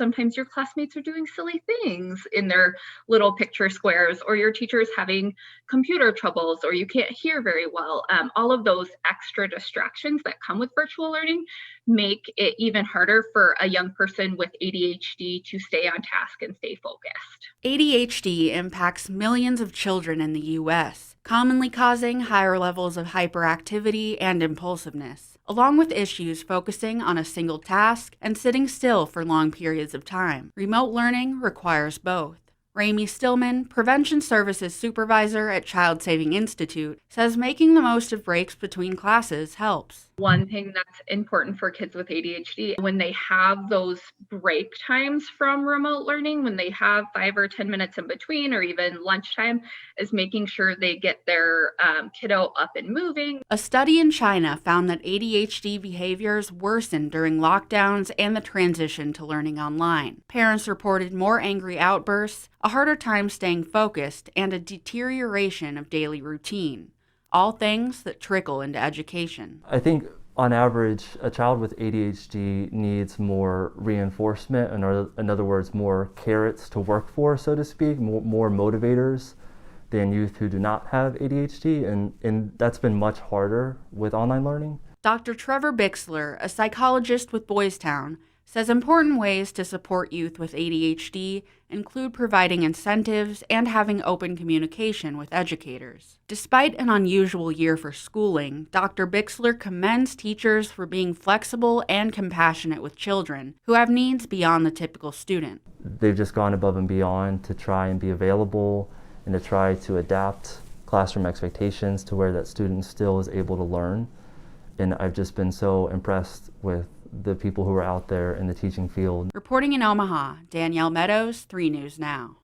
sometimes your classmates are doing silly things in their little picture squares, or your teacher is having computer troubles, or you can't hear very well. All of those extra distractions that come with virtual learning make it even harder for a young person with ADHD to stay on task and stay focused. ADHD impacts millions of children in the U.S., commonly causing higher levels of hyperactivity and impulsiveness, along with issues focusing on a single task and sitting still for long periods of time. Remote learning requires both. Rami Stillman, Prevention Services Supervisor at Child Saving Institute, says making the most of breaks between classes helps. One thing that's important for kids with ADHD, when they have those break times from remote learning, when they have 5 or 10 minutes in between, or even lunchtime, is making sure they get their kiddo up and moving. A study in China found that ADHD behaviors worsened during lockdowns and the transition to learning online. Parents reported more angry outbursts, a harder time staying focused, and a deterioration of daily routine. All things that trickle into education. I think on average, a child with ADHD needs more reinforcement, in other words, more carrots to work for, so to speak, more motivators than youth who do not have ADHD, and that's been much harder with online learning. Dr. Trevor Bixler, a psychologist with Boys Town, says important ways to support youth with ADHD include providing incentives and having open communication with educators. Despite an unusual year for schooling, Dr. Bixler commends teachers for being flexible and compassionate with children who have needs beyond the typical student. They've just gone above and beyond to try and be available and to try to adapt classroom expectations to where that student still is able to learn. And I've just been so impressed with the people who are out there in the teaching field. Reporting in Omaha, Danielle Meadows, 3 News Now.